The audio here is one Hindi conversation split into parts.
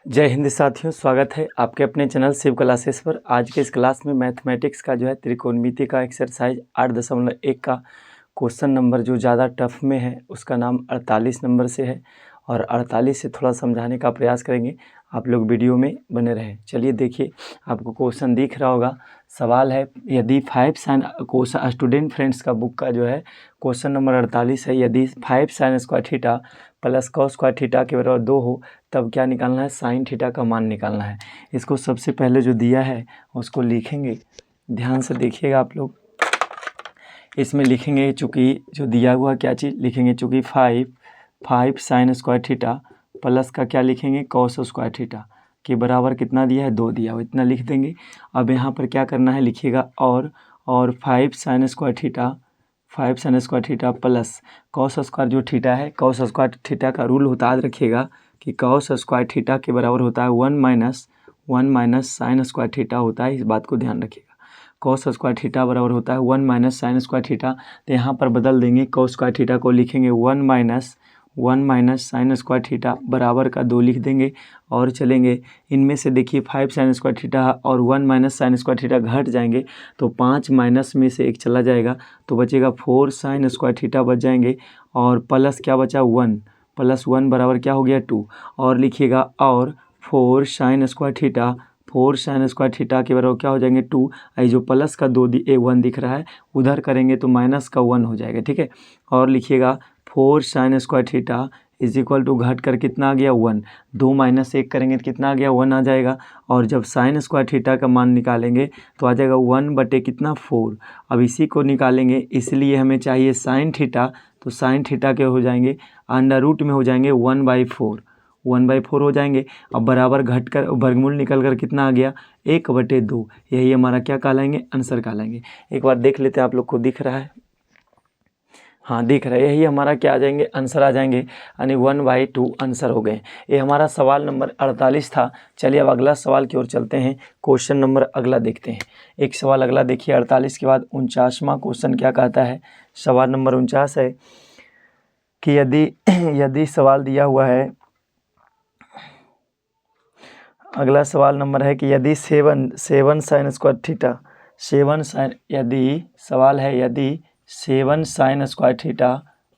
जय हिंद साथियों, स्वागत है आपके अपने चैनल शिव क्लासेस पर। आज के इस क्लास में मैथमेटिक्स का जो है त्रिकोणमिति का एक्सरसाइज 8.1 का क्वेश्चन नंबर जो ज़्यादा टफ में है उसका नाम 48 नंबर से है और 48 से थोड़ा समझाने का प्रयास करेंगे। आप लोग वीडियो में बने रहें। चलिए देखिए, आपको क्वेश्चन दिख रहा होगा। सवाल है, यदि 5 साइन क्वेश्चन स्टूडेंट फ्रेंड्स का बुक का जो है क्वेश्चन नंबर 48 है। यदि 5 sign square theta plus cos square theta के बराबर 2 हो तब क्या निकालना है? साइन थीटा का मान निकालना है। इसको सबसे पहले जो दिया है उसको लिखेंगे। ध्यान से देखिएगा आप लोग। इसमें लिखेंगे, चूँकि जो दिया हुआ क्या चीज़ लिखेंगे, चूँकि 5 साइन स्क्वायर थीटा प्लस का क्या लिखेंगे, कॉस स्क्वायर थीटा के बराबर कितना दिया है? 2 दिया हो, इतना लिख देंगे। अब यहाँ पर क्या करना है, लिखिएगा और 5 sign square theta plus cos square जो थीटा है, कॉस स्क्वायर थीटा का रूल होता है, याद रखिएगा कि कॉस स्क्वायर थीटा के बराबर होता है 1 माइनस साइन स्क्वायर थीटा होता है। इस बात को ध्यान रखिएगा। कॉस स्क्वायर थीटा बराबर होता है 1 माइनस साइन स्क्वायर थीटा। तो यहाँ पर बदल देंगे, कॉस स्क्वायर थीटा को लिखेंगे 1 माइनस साइन स्क्वायर थीटा बराबर का 2 लिख देंगे और चलेंगे। इनमें से देखिए 5 साइन स्क्वायर थीटा और 1 माइनस साइन स्क्वायर थीटा घट जाएंगे तो 5 माइनस में से 1 चला जाएगा तो बचेगा 4 साइन स्क्वायर थीटा बच जाएंगे और प्लस क्या बचा 1 प्लस 1 बराबर क्या हो गया 2 और लिखिएगा और 4 साइन स्क्वायर थीटा के बराबर क्या हो जाएंगे 2। आई जो प्लस का 1 दिख रहा है उधर करेंगे तो माइनस का 1 हो जाएगा, ठीक है। और लिखिएगा 4 sine square theta is equal to घट कर कितना आ गया 1। 2 माइनस 1 करेंगे तो कितना आ गया 1 आ जाएगा। और जब साइन स्क्वायर थीटा का मान निकालेंगे तो आ जाएगा 1 बटे कितना 4। अब इसी को निकालेंगे, इसलिए हमें चाहिए साइन थीटा। तो साइन थीटा के हो जाएंगे अंडर रूट में हो जाएंगे 1/4 हो जाएंगे। अब बराबर घट कर वर्गमूल निकल कर कितना आ गया 1/2। यही हमारा क्या कहलाएंगे, आंसर कहलाएंगे। एक बार देख लेते हैं, आप लोग को दिख रहा है? हाँ दिख रहा है। यही हमारा क्या आ जाएंगे, आंसर आ जाएंगे, यानी 1/2 आंसर हो गए। ये हमारा सवाल नंबर 48 था। चलिए अब अगला सवाल की ओर चलते हैं। क्वेश्चन नंबर अगला देखते हैं। एक सवाल अगला देखिए, 48 के बाद 49वां क्वेश्चन क्या कहता है। सवाल नंबर 49 है कि यदि सवाल दिया हुआ है, अगला सवाल नंबर है कि यदि 7 साइन स्क्वायर थीटा 7 साइन यदि सवाल है यदि 7 साइन स्क्वायर थीटा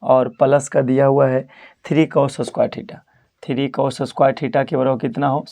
और प्लस का दिया हुआ है 3 cos square theta. 3 cos square theta के बराबर कितना हो,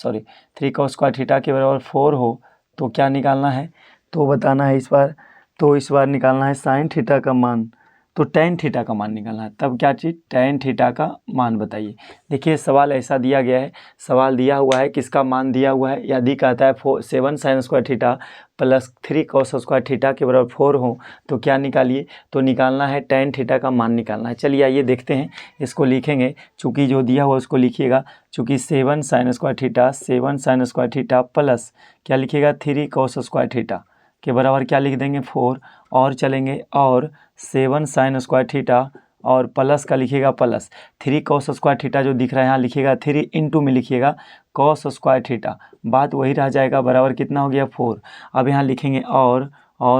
3 कॉस स्क्वायर थीटा के बराबर 4 हो तो क्या निकालना है, तो बताना है इस बार। तो इस बार निकालना है साइन थीटा का मान, तो टेन थीटा का मान निकालना है। तब क्या चीज़, टेन थीटा का मान बताइए। देखिए सवाल ऐसा दिया गया है, सवाल दिया हुआ है, किसका मान दिया हुआ है, यदि कहता है 7 sign square theta plus 3 cos square theta के बराबर 4 हो तो क्या निकालिए, तो निकालना है टेन थीटा का मान निकालना है। चलिए आइए देखते हैं, इसको लिखेंगे। चूँकि जो दिया हुआ उसको लिखिएगा, चूँकि 7 साइन स्क्वायर थीटा प्लस क्या लिखिएगा 3 कॉस स्क्वायर थीटा के बराबर क्या लिख देंगे 4 और चलेंगे और 7 साइन स्क्वायर थीटा और प्लस का लिखिएगा प्लस 3 कॉस स्क्वायर थीटा जो दिख रहा है यहाँ लिखिएगा 3 इंटू में लिखिएगा कॉस स्क्वायर थीटा, बात वही रह जाएगा, बराबर कितना हो गया 4। अब यहाँ लिखेंगे और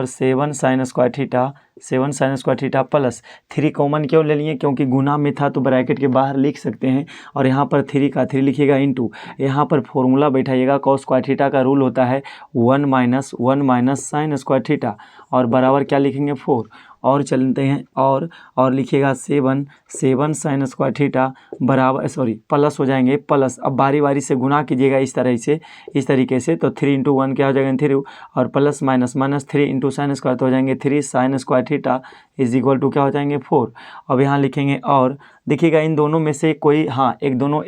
7 sign square theta plus 3 common क्यों ले लिए, क्योंकि गुना में था तो ब्रैकेट के बाहर लिख सकते हैं और यहाँ पर 3 का 3 लिखिएगा इंटू, यहाँ पर फॉर्मूला बैठाइएगा। कॉस स्क्वायर थीटा का रूल होता है 1 माइनस साइन स्क्वायर थीटा और बराबर क्या लिखेंगे 4 और चलते हैं और लिखिएगा 7 साइन स्क्वायर थीटा बराबर प्लस हो जाएंगे प्लस। अब बारी बारी से गुना कीजिएगा इस तरीके से तो 3 इंटू 1 क्या हो जाएगा 3 और plus minus 3 into sine square तो हो जाएंगे 3 sine square theta is equal to क्या हो जाएंगे 4। अब यहाँ लिखेंगे और देखिएगा इन दोनों में से कोई दोनों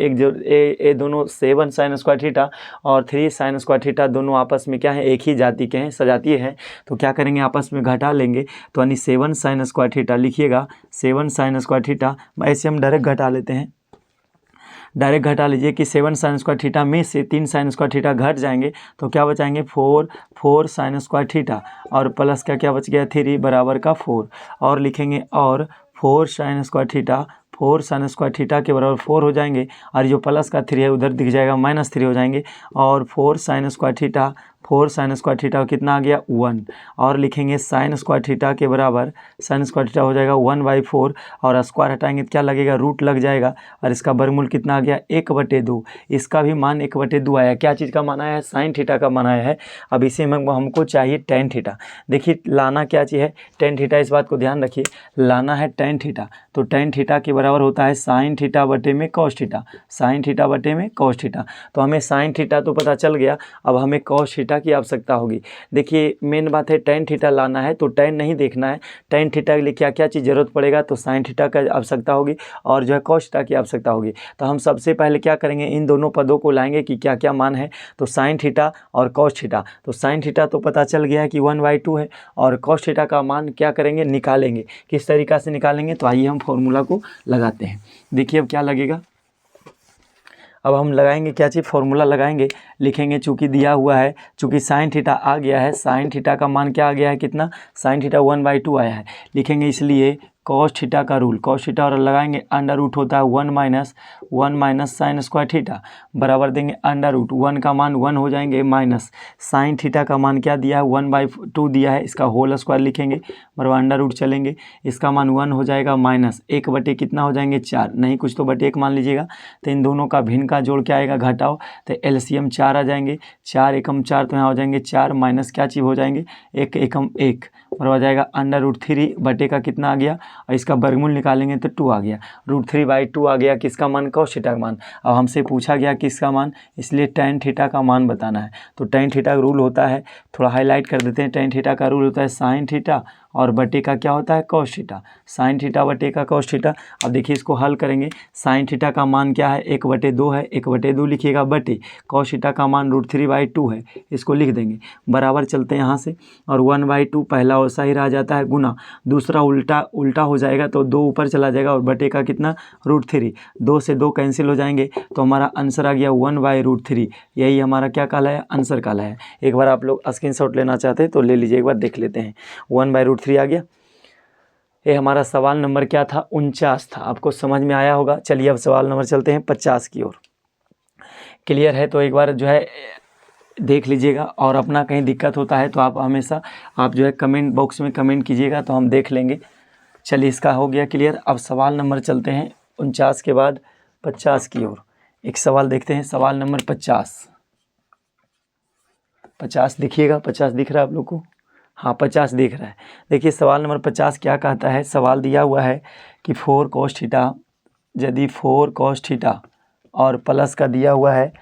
7 साइन स्क्वायर थीटा और 3 साइन स्क्वायर थीटा दोनों आपस में क्या है, एक ही जाति के हैं, सजातीय हैं। तो क्या करेंगे, आपस में घटा लेंगे। तो यानी 7 साइन स्क्वायर थीटा लिखिएगा, 7 साइन स्क्वायर थीटा, ऐसे हम डायरेक्ट घटा लेते हैं। डायरेक्ट घटा लीजिए कि 7 साइन स्क्वायर थीटा में से 3 साइन स्क्वायर थीटा घट जाएंगे तो क्या बचाएंगे 4 साइन स्क्वायर थीटा और प्लस का क्या बच गया 3 बराबर का 4 और लिखेंगे और 4 साइन स्क्वायर थीटा के बराबर 4 हो जाएंगे और जो प्लस का 3 है उधर दिख जाएगा -3 हो जाएंगे और 4 sine square theta 4 sine square theta कितना आ गया 1, और लिखेंगे साइन स्क्वायर थीटा के बराबर साइन स्क्वायर थीटा हो जाएगा 1/4, और स्क्वायर हटाएंगे तो क्या लगेगा रूट लग जाएगा, और इसका वर्गमूल कितना आ गया 1/2। इसका भी मान 1/2 आया। क्या चीज़ का मान आया है? साइन थीटा का मान आया है। अब इसे हमको चाहिए टेन थीटा। देखिए लाना क्या चीज़ है? Tan theta. इस बात को ध्यान रखिए, लाना है टेन थीटा, तो टेन थीटा के बराबर होता है साइन थीटा बटे में कॉस थीटा, साइन थीटा बटे में कॉस थीटा। तो हमें साइन थीटा तो पता चल गया, अब हमें कॉस थीटा की आवश्यकता होगी। देखिए मेन बात है टेन थीटा लाना है, तो टेन नहीं देखना है, टेन थीटा के लिए क्या क्या चीज़ जरूरत पड़ेगा, तो साइन थीटा का आवश्यकता होगी और जो है कॉस थीटा की आवश्यकता होगी। तो हम सबसे पहले क्या करेंगे, इन दोनों पदों को लाएंगे कि क्या क्या मान है, तो साइन थीटा और कॉस थीटा। तो साइन थीटा तो पता चल गया है कि 1/2 है, और कॉस थीटा का मान क्या करेंगे, निकालेंगे। किस तरीक़ा से निकालेंगे, तो आइए हम फॉर्मूला को लगाते हैं। देखिए अब क्या लगेगा, अब हम लगाएंगे क्या चीज़, फॉर्मूला लगाएंगे। लिखेंगे चूँकि दिया हुआ है, चूँकि साइन थीटा आ गया है, साइन थीटा का मान क्या आ गया है, कितना, साइन थीटा 1/2 आया है। लिखेंगे इसलिए कॉस थीटा का रूल, कॉस थीटा और लगाएंगे अंडर रूट होता है 1 माइनस साइन स्क्वायर थीटा, बराबर देंगे अंडर रूट 1 का मान 1 हो जाएंगे, माइनस साइन थीटा का मान क्या दिया है 1/2 दिया है, इसका होल स्क्वायर लिखेंगे, बराबर अंडर रूट चलेंगे, इसका मान 1 हो जाएगा, माइनस 1 बटे कितना हो जाएंगे 4, नहीं कुछ तो बटे 1 मान लीजिएगा। तो इन दोनों का भिन्न का जोड़ क्या आएगा, घटाओ, तो एलसीएम 4 आ जाएंगे, 4 एकम 4 तो यहाँ हो जाएंगे 4, माइनस क्या चीज़ हो जाएंगे 1 एकम 1, और हो जाएगा अंडर रूट 3 बटे का कितना आ गया, और इसका वर्गमूल निकालेंगे तो 2 आ गया, √3/2 आ गया। किसका मान, कॉस थीटा का मान। अब हमसे पूछा गया किसका मान, इसलिए टेन थीटा का मान बताना है। तो टेन थीटा का रूल होता है, थोड़ा हाईलाइट कर देते हैं, टेन थीटा का रूल होता है साइन थीटा और बटे का क्या होता है, कॉस थीटा, साइन थीटा बटे का कॉस थीटा। अब देखिए इसको हल करेंगे, साइन थीटा का मान क्या है 1/2 है, 1/2 लिखिएगा, बटे कॉस थीटा का मान √3/2 है, इसको लिख देंगे, बराबर चलते हैं यहाँ से, और 1/2 पहला वैसा ही रह जाता है, गुना दूसरा उल्टा हो जाएगा, तो 2 ऊपर चला जाएगा, और बटे का कितना √3, 2 से 2 कैंसिल हो जाएंगे, तो हमारा आंसर आ गया 1/√3। यही हमारा क्या काला है, आंसर काला है। एक बार आप लोग स्क्रीनशॉट लेना चाहते हैं तो ले लीजिए, एक बार देख लेते हैं, 1/√3 आ गया। ये हमारा सवाल नंबर क्या था, 49 था। आपको समझ में आया होगा। चलिए अब सवाल नंबर चलते हैं 50 की ओर। क्लियर है तो एक बार जो है देख लीजिएगा, और अपना कहीं दिक्कत होता है तो आप हमेशा आप जो है कमेंट बॉक्स में कमेंट कीजिएगा, तो हम देख लेंगे। चलिए इसका हो गया क्लियर। अब सवाल नंबर चलते हैं 49 के बाद 50 की ओर। एक सवाल देखते हैं, सवाल नंबर 50 दिखिएगा, 50 दिख रहा है आप लोग को, हाँ 50 दिख रहा है। देखिए सवाल नंबर 50 क्या कहता है, सवाल दिया हुआ है कि 4 cos थीटा, यदि 4 cos थीटा और प्लस का दिया हुआ है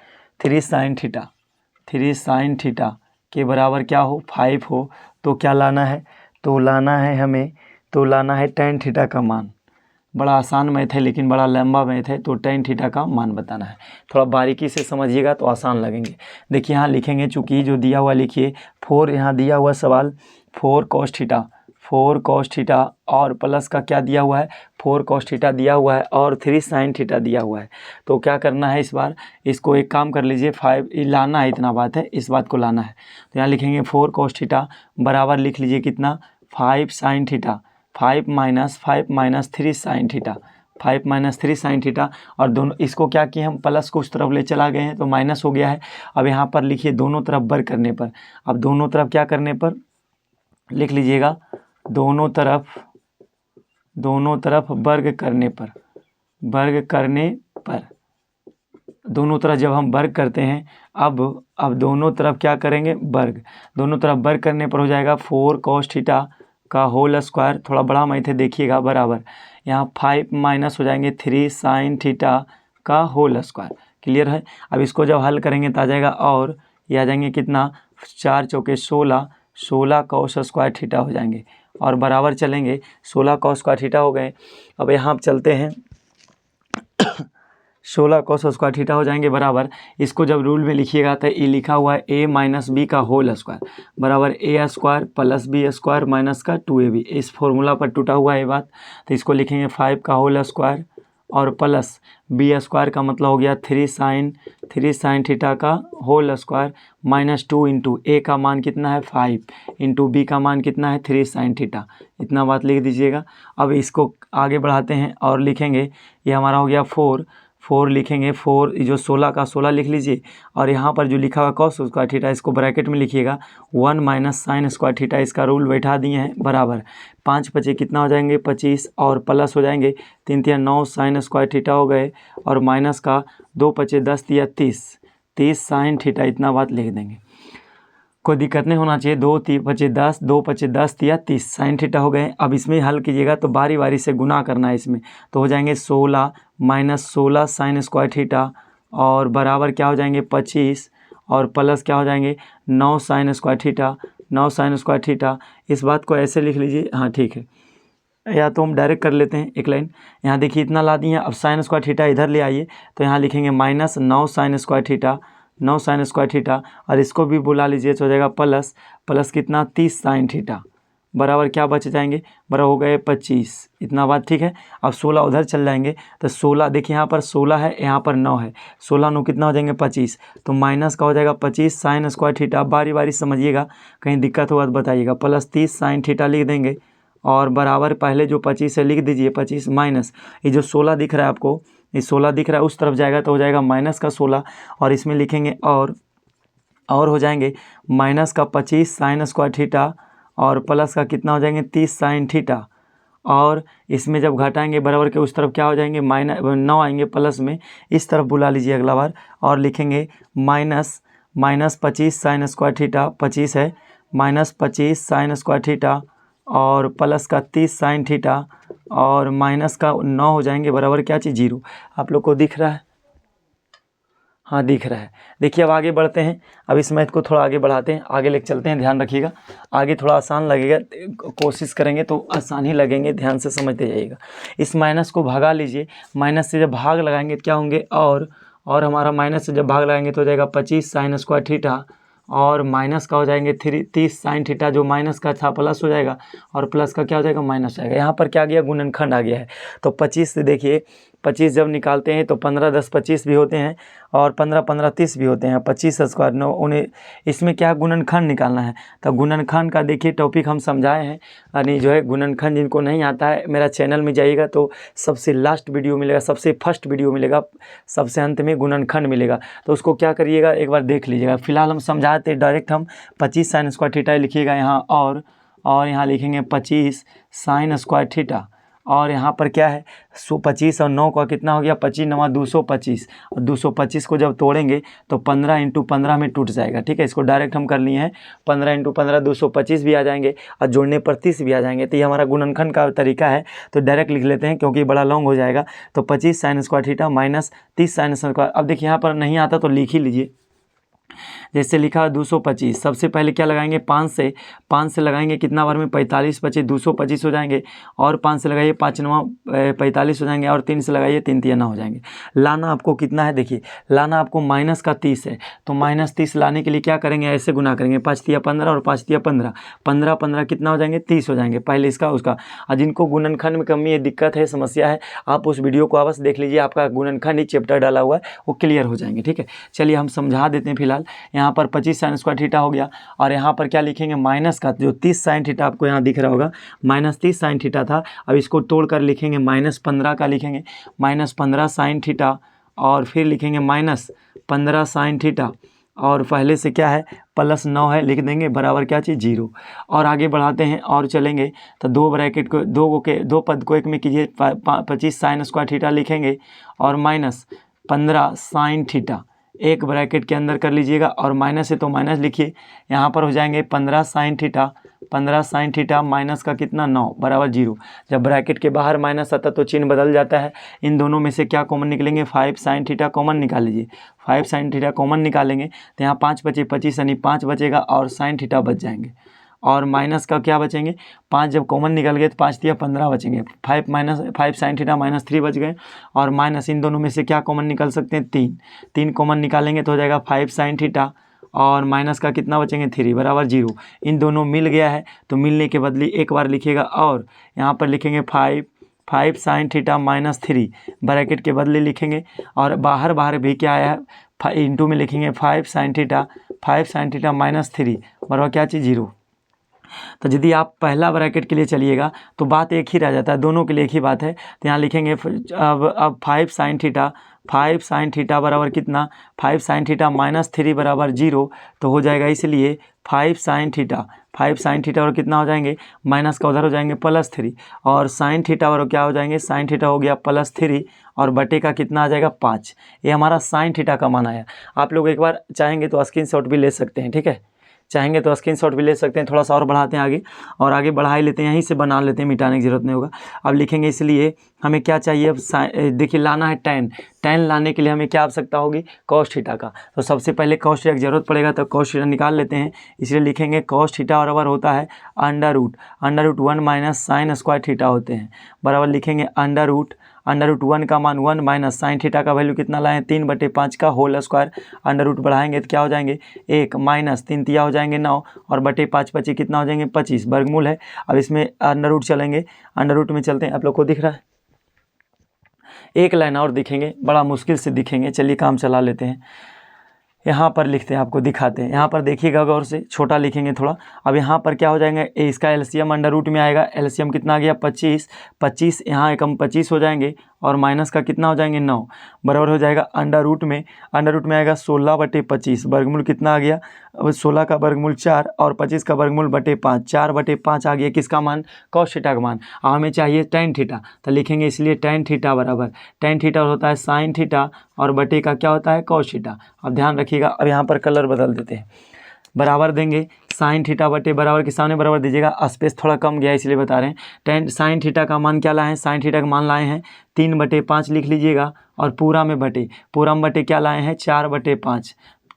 3 sin थीटा के बराबर क्या हो, 5 हो, तो क्या लाना है, तो लाना है हमें, तो लाना है tan थीटा का मान। बड़ा आसान मैथ है लेकिन बड़ा लंबा मैथ है, तो tan थीटा का मान बताना है। थोड़ा बारीकी से समझिएगा तो आसान लगेंगे। देखिए यहाँ लिखेंगे, चूँकि जो दिया हुआ लिखिए 4, यहाँ दिया हुआ सवाल 4 cos थीटा और प्लस का क्या दिया हुआ है, 4 cos थीटा दिया हुआ है और 3 sin थीटा दिया हुआ है। तो क्या करना है, इस बार इसको एक काम कर लीजिए, 5 लाना है, इतना बात है, इस बात को लाना है। तो यहाँ लिखेंगे 4 cos थीटा बराबर लिख लीजिए कितना, 5 sin theta, 5 minus 3 sin theta, 5 minus 3 sin theta, और दोनों इसको क्या किए हम, प्लस को उस तरफ ले चला गए हैं तो माइनस हो गया है। अब यहाँ पर लिखिए दोनों तरफ वर्ग करने पर, अब दोनों तरफ क्या करने पर लिख लीजिएगा, दोनों तरफ वर्ग करने पर, दोनों तरफ जब हम वर्ग करते हैं, अब दोनों तरफ क्या करेंगे, वर्ग, दोनों तरफ वर्ग करने पर हो जाएगा 4 cos थीटा का होल स्क्वायर, थोड़ा बड़ा मैथ है देखिएगा, बराबर यहाँ 5 माइनस हो जाएंगे 3 sin थीटा का होल स्क्वायर। क्लियर है। अब इसको जब हल करेंगे तो आ जाएगा, और ये आ जाएंगे कितना, 4 चौके 16 cos स्क्वायर थीटा हो जाएंगे, और बराबर चलेंगे 16 cos स्क्वायर थीटा हो गए। अब यहाँ चलते हैं 16 cos स्क्वायर थीटा हो जाएंगे, बराबर इसको जब रूल में लिखिएगा तो ये लिखा हुआ है a माइनस बी का होल स्क्वायर बराबर a square plus B square minus का 2ab। इस फॉर्मूला पर टूटा हुआ है ये बात, तो इसको लिखेंगे 5 का होल स्क्वायर और प्लस बी स्क्वायर का मतलब हो गया 3 sin थीटा का होल स्क्वायर माइनस 2 इंटू ए का मान कितना है 5 इंटू बी का मान कितना है 3 sin थीटा। इतना बात लिख दीजिएगा। अब इसको आगे बढ़ाते हैं और लिखेंगे, ये हमारा हो गया 4 लिखेंगे, 4 जो 16 का 16 लिख लीजिए, और यहाँ पर जो लिखा हुआ कॉस स्क्वायर थीटा इसको ब्रैकेट में लिखिएगा, 1 माइनस साइन स्क्वायर थीटा, इसका रूल बैठा दिए हैं बराबर 5 पचे कितना हो जाएंगे 25, और प्लस हो जाएंगे 3 तिया 9 साइन स्क्वायर थीटा हो गए, और माइनस का 2 पचे 10 तिया 30 साइन थीटा, इतना बात लिख देंगे, कोई दिक्कत नहीं होना चाहिए। 2 पचे 10, 2 पचे 10 तिया 30 साइन थीटा हो गए। अब इसमें हल कीजिएगा तो बारी बारी से गुना करना है इसमें, तो हो जाएंगे 16 माइनस 16 साइन स्क्वायर थीटा, और बराबर क्या हो जाएंगे 25, और प्लस क्या हो जाएंगे 9 sign square theta, 9 sign square theta. इस बात को ऐसे लिख लीजिए, हाँ ठीक है, या तो हम डायरेक्ट कर लेते हैं एक लाइन। यहाँ देखिए इतना ला दिए हैं, अब साइन स्क्वायर थीटा इधर ले आइए, तो यहाँ लिखेंगे minus 9 sign square theta, 9 sign square theta, और इसको भी बुला लीजिए तो हो जाएगा प्लस कितना 30 साइन थीटा, बराबर क्या बच जाएंगे, बराबर हो गए 25। इतना बात ठीक है। अब 16 उधर चल जाएंगे, तो 16 देखिए यहाँ पर 16 है, यहाँ पर 9 है, 16 9 कितना हो जाएंगे 25, तो माइनस का हो जाएगा 25 साइन स्क्वायर थीटा। बारी बारी समझिएगा, कहीं दिक्कत होगा तो बताइएगा। प्लस 30 साइन थीटा लिख देंगे, और बराबर पहले जो 25 है लिख दीजिए, 25 माइनस ये जो 16 दिख रहा है आपको, ये 16 दिख रहा है उस तरफ जाएगा तो हो जाएगा माइनस का 16, और इसमें लिखेंगे और हो जाएंगे माइनस का 25 साइन स्क्वायर थीटा, और प्लस का कितना हो जाएंगे 30 साइन थीटा, और इसमें जब घटाएंगे बराबर के उस तरफ क्या हो जाएंगे माइनस 9 आएंगे प्लस में, इस तरफ बुला लीजिए अगला बार, और लिखेंगे माइनस 25 साइन स्क्वायर थीटा, 25 है, माइनस 25 साइन स्क्वायर थीटा, और प्लस का 30 साइन थीटा, और माइनस का 9 हो जाएंगे बराबर क्या चीज़ 0। आप लोग को दिख रहा है, हाँ दिख रहा है। देखिए अब आगे बढ़ते हैं, अब इस मैथ को थोड़ा आगे बढ़ाते हैं, आगे लेके चलते हैं, ध्यान रखिएगा, आगे थोड़ा आसान लगेगा, कोशिश करेंगे तो आसान ही लगेंगे, ध्यान से समझते जाइएगा। इस माइनस को भगा लीजिए, माइनस से जब भाग लगाएंगे तो क्या होंगे, और हमारा माइनस से जब भाग लगाएंगे तो हो जाएगा 25 साइन स्क्वायर थीटा, और माइनस का हो जाएंगे 30 साइन थीटा, जो माइनस का था प्लस हो जाएगा, और प्लस का क्या हो जाएगा माइनस आएगा। यहाँ पर क्या गया गुणनखंड आ गया है, तो 25 से देखिए 25 जब निकालते हैं तो 15 10 25 भी होते हैं, और 15 15 30 भी होते हैं, 25 स्क्वायर 9 उन्हें, इसमें क्या गुणनखंड निकालना है। तो गुणनखंड का देखिए टॉपिक हम समझाए हैं, यानी जो है गुणनखंड जिनको नहीं आता है मेरा चैनल में जाइएगा तो सबसे लास्ट वीडियो मिलेगा, सबसे फर्स्ट वीडियो मिलेगा, सबसे अंत में गुणनखंड मिलेगा, तो उसको क्या करिएगा एक बार देख लीजिएगा। फिलहाल हम समझाते डायरेक्ट, हम 25 साइन स्क्वायर थीटा लिखिएगा यहाँ, और यहाँ लिखेंगे 25 साइन स्क्वायर थीटा, और यहाँ पर क्या है 25 और 9 का कितना हो गया 25 9 225, और 225 को जब तोड़ेंगे तो 15 × 15 में टूट जाएगा। ठीक है, इसको डायरेक्ट हम कर लिए हैं, 15 × 15 225 भी आ जाएंगे, और जोड़ने पर 30 भी आ जाएंगे। तो ये हमारा गुणनखंड का तरीका है, तो डायरेक्ट लिख लेते हैं क्योंकि बड़ा लॉन्ग हो जाएगा। तो 25 sign square theta minus 30 sine square, अब देखिए यहाँ पर नहीं आता तो लिख ही लीजिए, जैसे लिखा 225, सबसे पहले क्या लगाएंगे 5 से लगाएंगे कितना बार में 45 25 225 हो जाएंगे, और 5 से लगाइए 5 9 45 हो जाएंगे, और 3 से लगाइए 3 3 9 हो जाएंगे। लाना आपको कितना है, देखिए लाना आपको माइनस का 30 है, तो माइनस 30 लाने के लिए क्या करेंगे, ऐसे गुना करेंगे, 5 तिया 15 और 5 तिया 15, 15 15 कितना हो जाएंगे 30 हो जाएंगे, पहले इसका उसका। और जिनको गुणनखंड में कमी है, दिक्कत है, समस्या है, आप उस वीडियो को अवश्य देख लीजिए, आपका गुणनखंड ही चैप्टर डाला हुआ है वो क्लियर हो जाएंगे। ठीक है, चलिए हम समझा देते हैं। फिलहाल यहाँ पर 25 साइन स्क्वायर थीटा हो गया, और यहाँ पर क्या लिखेंगे माइनस का जो 30 साइन थीटा आपको यहाँ दिख रहा होगा, माइनस 30 साइन थीटा था, अब इसको तोड़कर लिखेंगे माइनस 15 का लिखेंगे, माइनस 15 साइन थीटा, और फिर लिखेंगे माइनस 15 साइन थीटा, और पहले से क्या है प्लस 9 है लिख देंगे, बराबर क्या चीज़ 0। और आगे बढ़ाते हैं और चलेंगे, तो दो ब्रैकेट को दो पद को एक में कीजिए, 25 साइन स्क्वायर थीटा लिखेंगे, और माइनस 15 साइन थीटा एक ब्रैकेट के अंदर कर लीजिएगा, और माइनस है तो माइनस लिखिए, यहाँ पर हो जाएंगे 15 साइन थीटा माइनस का कितना 9 बराबर 0। जब ब्रैकेट के बाहर माइनस आता तो चिन्ह बदल जाता है। इन दोनों में से क्या कॉमन निकलेंगे, 5 साइन थीटा कॉमन निकाल लीजिए, 5 साइन थीटा कॉमन निकालेंगे तो यहाँ 5 बचे 25 यानी 5 बचेगा, और साइन थीटा बच जाएंगे, और माइनस का क्या बचेंगे 5, जब कॉमन निकल गए तो 5 तिया 15 बचेंगे, 5 साइन थीटा माइनस 3 बच गए, और माइनस इन दोनों में से क्या कॉमन निकल सकते हैं 3 कॉमन निकालेंगे तो हो जाएगा 5 साइन थीटा, और माइनस का कितना बचेंगे 3 बराबर 0। इन दोनों मिल गया है तो मिलने के बदले एक बार लिखिएगा, और यहाँ पर लिखेंगे 5 साइन थीटा माइनस 3 ब्रैकेट के बदले लिखेंगे, और बाहर भी क्या आया है इंटू में लिखेंगे 5 साइन थीटा माइनस 3 बराबर क्या चीज़ 0। तो यदि आप पहला ब्रैकेट के लिए चलिएगा तो बात एक ही रह जाता है, दोनों के लिए एक ही बात है। तो यहाँ लिखेंगे अब 5 साइन थीटा 5 साइन थीटा बराबर कितना, 5 साइन थीटा माइनस 3 बराबर 0, तो हो जाएगा इसलिए 5 साइन थीटा और कितना हो जाएंगे, माइनस का उधर हो जाएंगे +3, और साइन थीटा और क्या हो जाएंगे, साइन थीटा हो गया +3 और बटे का कितना आ जाएगा 5। ये हमारा साइन थीटा का मान आया। आप लोग एक बार चाहेंगे तो स्क्रीनशॉट भी ले सकते हैं, ठीक है, चाहेंगे तो स्क्रीनशॉट भी ले सकते हैं। थोड़ा सा और बढ़ाते हैं आगे, और आगे बढ़ा ही लेते हैं, यहीं से बना लेते हैं, मिटाने की ज़रूरत नहीं होगा। अब लिखेंगे, इसलिए हमें क्या चाहिए, अब देखिए लाना है tan लाने के लिए हमें क्या आवश्यकता होगी, cos थीटा का। तो सबसे पहले cos थीटा की जरूरत पड़ेगा, तो cos थीटा निकाल लेते हैं। इसलिए लिखेंगे cos थीटा बराबर होता है under root 1 minus sine square theta होते हैं, बराबर लिखेंगे अंडर रूट 1 का मान 1 माइनस साइन थीटा का वैल्यू कितना लाएँ, 3/5 का होल स्क्वायर, अंडर रूट बढ़ाएंगे तो क्या हो जाएंगे 1 माइनस 3 तिया हो जाएंगे 9 और बटे 5 25 कितना हो जाएंगे 25, वर्गमूल है। अब इसमें अंडर रूट चलेंगे, अंडर रूट में चलते हैं, आप लोग को दिख रहा है, एक लाइन और दिखेंगे, बड़ा मुश्किल से दिखेंगे, चलिए काम चला लेते हैं। यहाँ पर लिखते हैं, आपको दिखाते हैं, यहाँ पर देखिएगा गौर से, छोटा लिखेंगे थोड़ा। अब यहाँ पर क्या हो जाएंगे, इसका एलसीएम अंडर रूट में आएगा, एलसीएम कितना आ गया 25, यहाँ एकम 25 हो जाएंगे और माइनस का कितना हो जाएंगे 9, बराबर हो जाएगा अंडर रूट में आएगा 16/25, वर्गमूल कितना आ गया, अब 16 का वर्गमूल 4 और 25 का वर्गमूल बटे 5, 4/5 आ गया किसका मान, cos थीटा का मान। हमें चाहिए tan थीटा, तो लिखेंगे इसलिए tan थीटा बराबर, tan थीटा होता है साइन थीटा और बटे का क्या होता है cos थीटा। अब ध्यान रखिएगा, अब यहाँ पर कलर बदल देते हैं, बराबर देंगे साइन थीटा बटे बराबर के सामने बराबर दीजिएगा, स्पेस थोड़ा कम गया इसलिए बता रहे हैं। tan साइन थीटा का मान क्या लाए हैं, साइन थीटा का मान लाए हैं 3/5 लिख लीजिएगा, और पूरा में बटे क्या लाए हैं 4/5,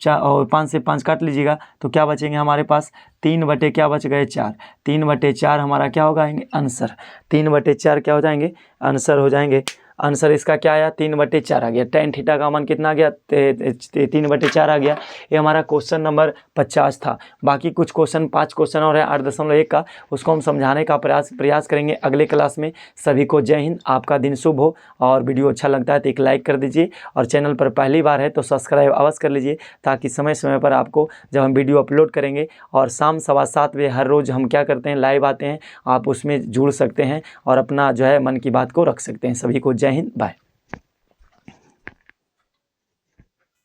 और 5 से 5 काट लीजिएगा तो क्या बचेंगे हमारे पास 3 क्या बच गए 4, 3/4 हमारा क्या होगा आंसर, 3/4 क्या हो जाएंगे आंसर हो जाएंगे। आंसर इसका क्या आया 3/4 आ गया। tan थीटा का मान कितना आ गया 3/4 आ गया। ये हमारा क्वेश्चन नंबर 50 था। बाकी कुछ क्वेश्चन 5 क्वेश्चन और है 8.1 का, उसको हम समझाने का प्रयास करेंगे अगले क्लास में। सभी को जय हिंद, आपका दिन शुभ हो, और वीडियो अच्छा लगता है तो एक लाइक कर दीजिए, और चैनल पर पहली बार है तो सब्सक्राइब अवश्य कर लीजिए, ताकि समय समय पर आपको जब हम वीडियो अपलोड करेंगे, और शाम 7:15 बजे हर रोज़ हम क्या करते हैं लाइव आते हैं, आप उसमें जुड़ सकते हैं और अपना जो है मन की बात को रख सकते हैं। सभी को जय हिंद, बाय।